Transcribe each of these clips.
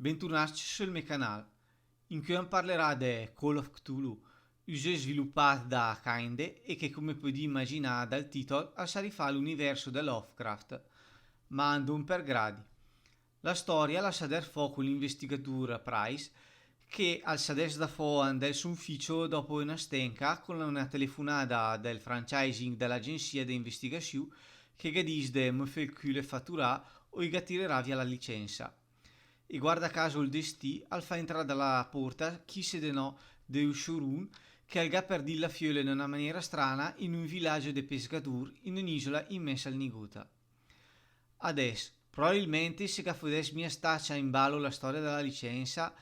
Bentornati sul mio canale, in cui parlerà di Call of Cthulhu, un gioco sviluppato da Kinde e che, come puoi immaginare dal titolo, si rifà all'universo di Lovecraft, ma non per gradi. La storia lascia dar fuoco l'investigatore Price che al sades da fuori del suo ufficio dopo una stenca con una telefonata del franchising dell'agenzia di investigazione che gadis de me fa il culo fatturà o i tirerà via la licenza. E guarda caso il destì al fa entrare dalla porta chi se denò de showroom che al per dir la fiole in una maniera strana in un villaggio de pescatori in un'isola immensa al Niguta. Adesso, probabilmente se cafodes mia staccia in ballo la storia della licenza,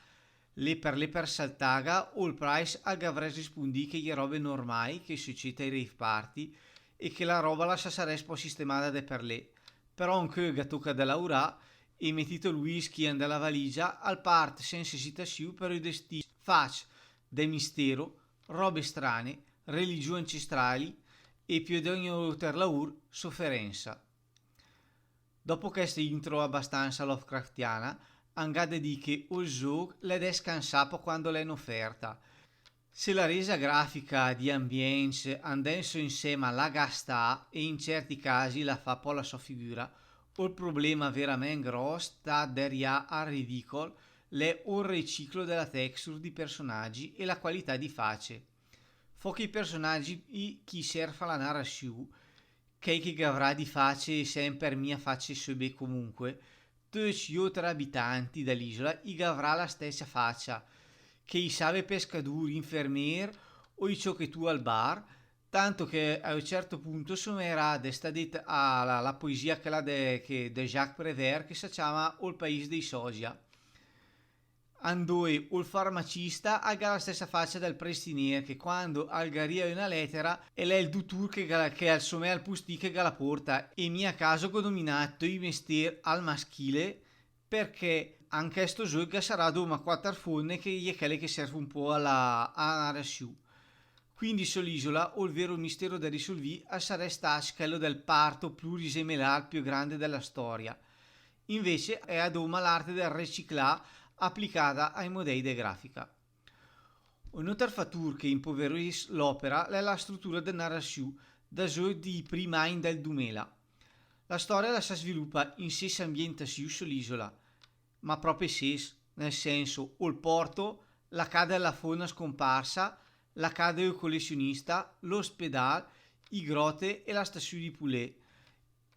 le per saltaga o il price avrei rispondi che gli robe normali che succede ai rave party e che la roba la sarà un po' sistemata de per le. Però anche che tocca da laura e mettito il whisky nella valigia al part senza esitazione per i destini faccia del mistero, robe strane, religioni ancestrali e più di ogni altra laur sofferenza. Dopo questa intro abbastanza Lovecraftiana, angade di che il gioco l'è descansato quando l'è in offerta. Se la resa grafica di ambience andenso insieme alla gasta e in certi casi la fa po' la sua figura, o il problema veramente grosso sta deria al ridicolo l'è il riciclo della texture di personaggi e la qualità di face. Pochi personaggi chi serfa la narrazione che avrà di face sempre mia face sube comunque, tutti gli altri abitanti dell'isola avrà la stessa faccia, che i save pescatore, infermier o i tu al bar, tanto che a un certo punto sommerà desta detta alla poesia che de Jacques Prévert che si chiama Il Paese dei Sosia. Andoi o il farmacista ha la stessa faccia del prestinier che quando algaria una lettera e lei il duttur che al somè al pustì che la porta e mia caso che ho dominato i mestieri al maschile perché anche sto gioco sarà doma quattro fonne che gli è quelle che serve un po' alla narrazione. Quindi sull'isola o il vero mistero da risolvere sarà stato quello del parto plurisemelare più grande della storia. Invece è a doma l'arte del riciclare applicata ai modelli di grafica. Un'altra fattura che impoverisce l'opera è la struttura del narrazione da gioco di prima anni del 2000. La storia la si sviluppa in 6 ambientazioni sull'isola, ma proprio 6, nel senso o il porto, la casa della fauna scomparsa, la casa del collezionista, l'ospedale, i grotte e la stazione di Poulet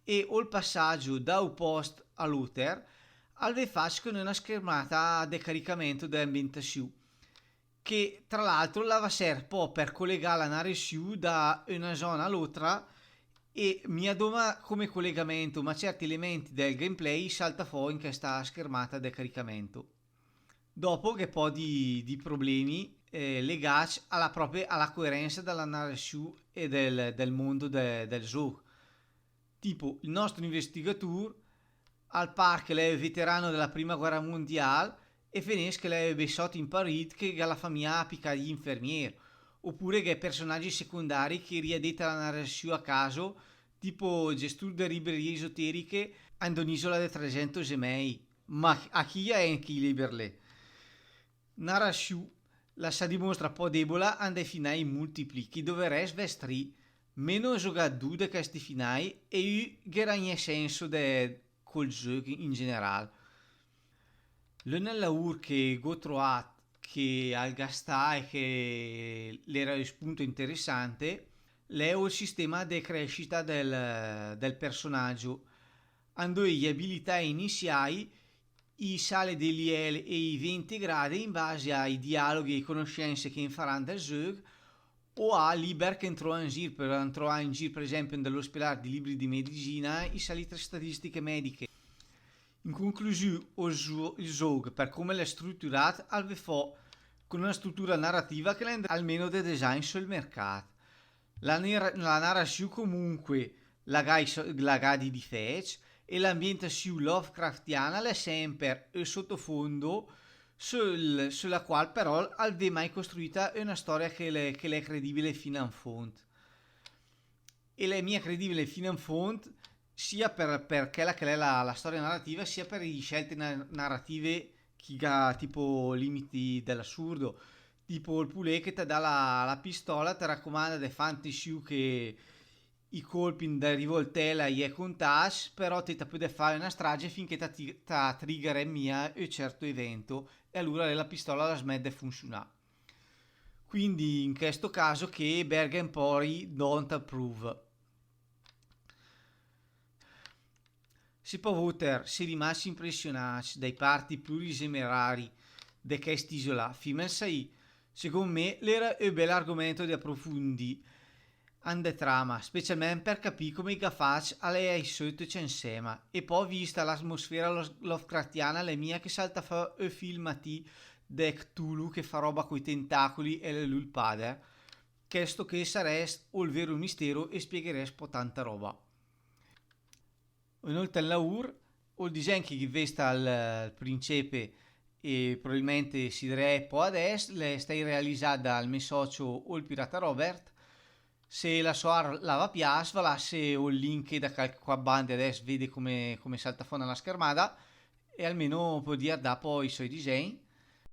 e o il passaggio da un post all'Uter al faccio con una schermata di caricamento dell'ambientazione che tra l'altro la va ser po' per collegare la narrazione da una zona all'altra e mi adoma come collegamento ma certi elementi del gameplay salta fuori in questa schermata di caricamento. Dopo che poi di problemi legati alla coerenza della narrazione e del mondo del gioco. Tipo il nostro investigatore al parco è veterano della prima guerra mondiale e finisce che è besotto in Parigi che la famiglia appica gli infermieri oppure che personaggi secondari che riadetta la narrazione a caso tipo gestore di librerie esoteriche ad un'isola di 300 gemei ma a chi è anche i liberle narrazione la sa dimostra un po' debola ande finai multipli chi dovrei svestri meno giocare di questi finai e guadagna senso col gioco in generale. L'un che ho trovato che al gastà e che l'era un spunto interessante è il sistema di crescita del personaggio. Ando gli abilità iniziali i sale degli L e i 20 gradi in base ai dialoghi e conoscenze che faranno del gioco o a liber che entrò in giro per esempio nell'ospedale di libri di medicina i salite statistiche mediche. In conclusione, il gioco, per come l'è strutturato, fa con una struttura narrativa che rende almeno dei design sul mercato. La narrazione comunque la gadi di fetch e l'ambientazione Lovecraftiana è sempre il sottofondo sulla quale però aveva mai costruita una storia che è credibile fino in fondo. E la mia credibile fino in fondo sia per quella che è la storia narrativa sia per le scelte narrative che ha tipo limiti dell'assurdo, tipo il pulè che ti dà la pistola, ti raccomanda di fantasy che i colpi da rivoltella è contage, però ti puoi fare una strage finché ti trigger mia un certo evento e allora la pistola la smette di funzionare. Quindi in questo caso che Bergen Pori don't approve. Si può voter si rimasti impressionati dai parti plurisemerari di quest'isola Fimelsai, secondo me l'era un bel argomento di approfondire ande trama, specialmente per capire come i Gafac alle ai sotto c'è insieme. E poi vista l'atmosfera Lovecraftiana, le mie che salta fa un film a ti de Cthulhu che fa roba coi tentacoli e le lulpade, che sto che saresti o il vero mistero e spiegheresti po' tanta roba. Inoltre l'aur o il disegno che vesta al principe e probabilmente si direbbe poi adesso le stai realizzata dal mio socio o il pirata Robert. Se la sua lava piace, va là se ho il link da qua bande adesso vede come salta fuori la schermata e almeno può dire da poi i suoi disegni.